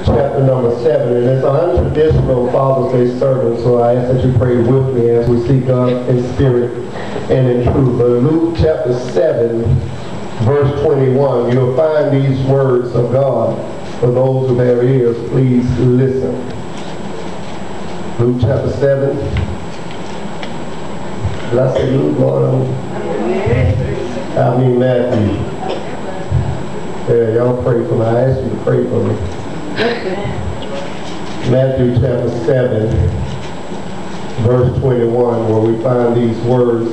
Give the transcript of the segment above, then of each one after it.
chapter number 7. And it's an untraditional Father's Day service, so I ask that you pray with me as we seek God in spirit and in truth. But Luke chapter 7, verse 21, you'll find these words of God. For those who have ears, please listen. Luke chapter 7. Did I say Luke, Lord? I mean Matthew. Yeah, y'all pray for me. I asked you to pray for me. Matthew chapter 7, verse 21, where we find these words.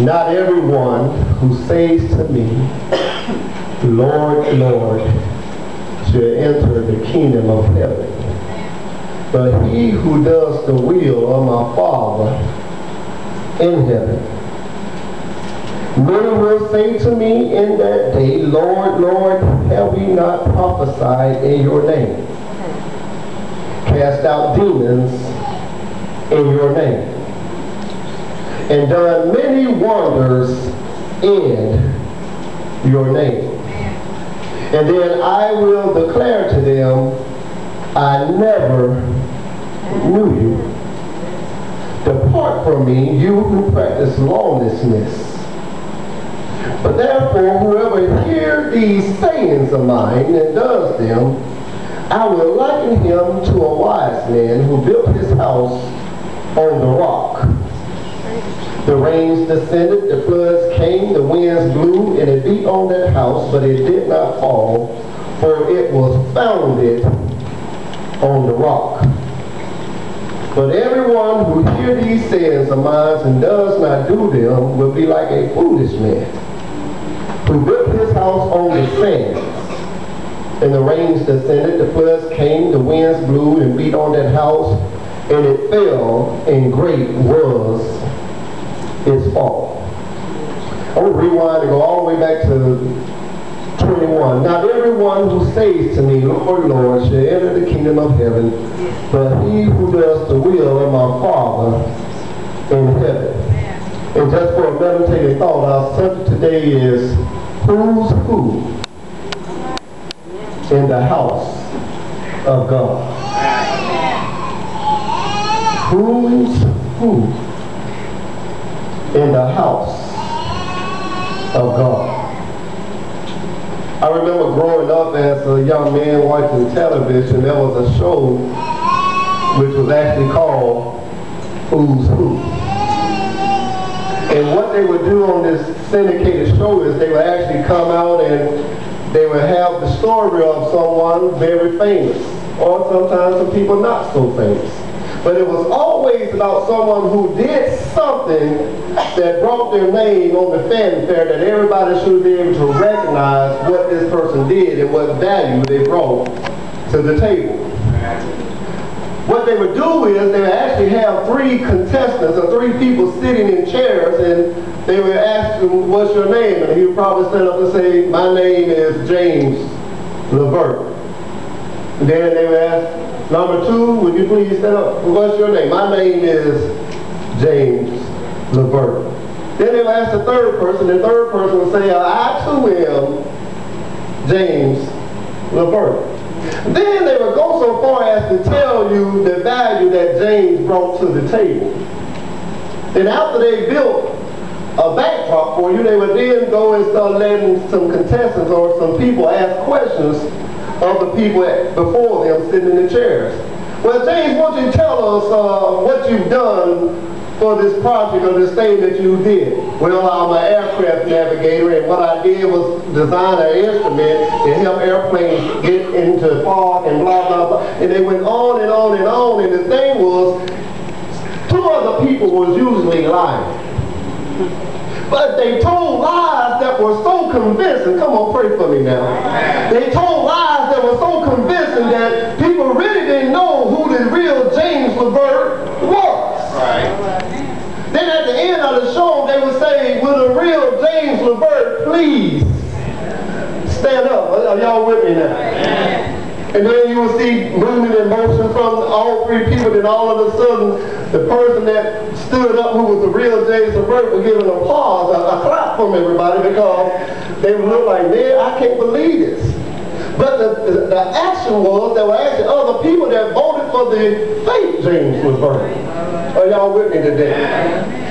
Not everyone who says to me, Lord, Lord, shall enter the kingdom of heaven, but he who does the will of my Father in heaven. Many will say to me in that day, Lord, Lord, have we not prophesied in your name, cast out demons in your name, and done many wonders in your name? And then I will declare to them, I never knew you. Depart from me, you who practice lawlessness. But therefore, whoever hears these sayings of mine and does them, I will liken him to a wise man who built his house on the rock. The rains descended, the floods came, the winds blew, and it beat on that house, but it did not fall, for it was founded on the rock. But everyone who hears these sayings of mine and does not do them will be like a foolish man who built his house on the sand. And the rains descended, the floods came, the winds blew and beat on that house, and it fell, and great was its fall. I want to rewind and go all the way back to 21. Not everyone who says to me, Lord, Lord, shall enter the kingdom of heaven, but he who does the will of my Father in heaven. And just for a meditative thought, our subject today is Who's Who in the house of God. Who's Who in the house of God. I remember growing up as a young man watching television, there was a show which was actually called Who's Who. And what they would do on this syndicated show is they would actually come out and they would have the story of someone very famous, or sometimes some people not so famous. But it was always about someone who did something that brought their name on the fanfare, that everybody should be able to recognize what this person did and what value they brought to the table. What they would do is they would actually have three contestants or three people sitting in chairs, and they would ask them, what's your name? And he would probably stand up and say, my name is James Levert. And then they would ask, number two, would you please stand up? What's your name? My name is James Levert. Then they would ask the third person, and the third person would say, I too am James Levert. Then they would go so far as to tell you the value that James brought to the table. Then after they built a backdrop for you, they would then go and start letting some contestants or some people ask questions of the people before them sitting in the chairs. Well, James, why don't you tell us what you've done for this project or this thing that you did? Well, I'm an aircraft navigator, and what I did was design an instrument to help airplanes get into fog and blah, blah, blah. And they went on and on and on, and the thing was, two other people was usually lying. But they told lies that were so convincing. Come on, pray for me now. They told lies that were so convincing that people really didn't know who the real James Levert was. Right. Then at the end of the show, they would say, will the real James Levert please stand up? Are y'all with me now? And then you will see movement and motion from all three people, then all of a sudden, the person that stood up, who was the real James Levert, would give an applause, a clap from everybody, because they would look like, man, I can't believe this. But the action was there were actually other people that voted for the fake James was burning. Are y'all with me today?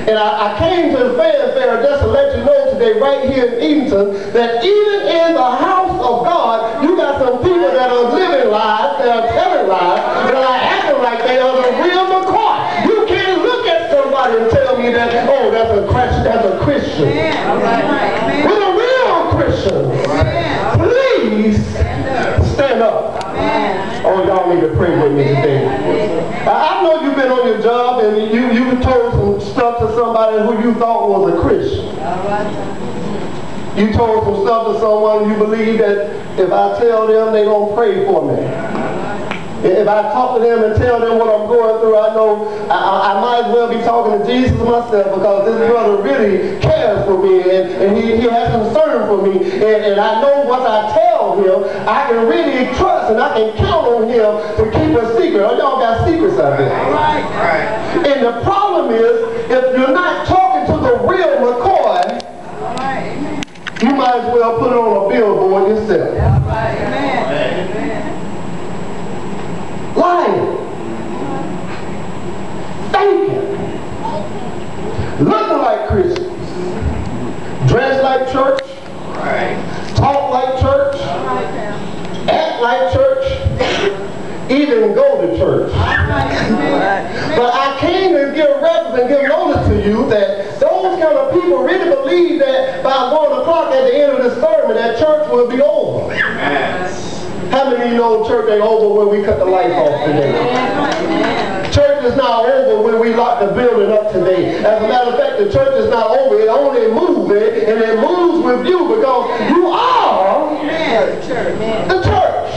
And I came to the fanfare just to let you know today, right here in Eatonton, that even in the house of God, you got some people that are living lies, that are telling lies, that are acting like they are the real McCoy. You can't look at somebody and tell me that, oh, that's a Christian. We're the real Christians. Please stand up. Oh, y'all need to pray with me today. I know you've been on your job and you told some stuff to somebody who you thought was a Christian. You told some stuff to someone you believe that if I tell them, they don't pray for me. If I talk to them and tell them what I'm going through, I know I might as well be talking to Jesus myself, because this brother really cares for me and he has concern for me. And I know once I tell him, I can really trust and I can count on him to keep a secret. Oh, y'all got secrets out there. Right. And the problem is, if you're not talking to the real McCoy, you might as well put it on a billboard yourself. Lying, faking, looking like Christians, dress like church, talk like church, act like church, even go to church. But I came to give reference and give notice to you that those kind of people really believe that by 1 o'clock at the end of the sermon that church will be over. How many of you know church ain't over when we cut the lights off today? Church is not over when we lock the building up today. As a matter of fact, the church is not over. It only moves, and it moves with you, because you are the church.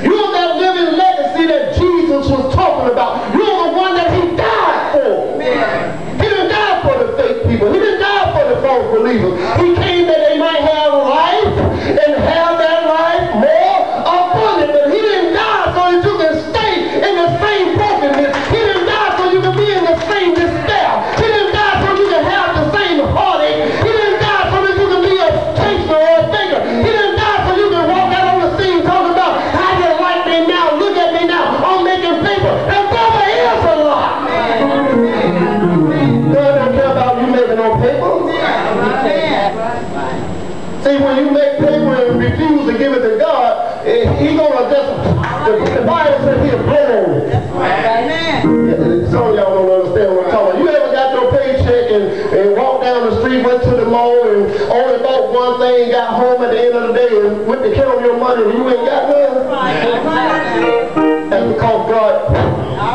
You're that living legacy that Jesus was talking about. You're the one that he died for. He didn't die for the fake people. He didn't die for the false believers. He came that they might have life and have that life more abundant. But he didn't die so that you can stay in the same brokenness. He didn't die so you can be in the same despair. He didn't die so you can have the same heartache. He didn't die so that you can be a taster or a thinker. He didn't die so you can walk out on the scene talking about, how you like me now, look at me now, I'm making paper. And brother is a lot. God don't care about you making no paper. See, when you make paper and refuse to give it to God, he's going to just, the Bible says he'll blow on it. Some of y'all don't understand what I'm talking about. You ever got your paycheck and walked down the street, went to the mall, and only bought one thing, got home at the end of the day, and went to count your money, and you ain't got none? That's because God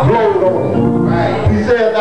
blowed on it. He said,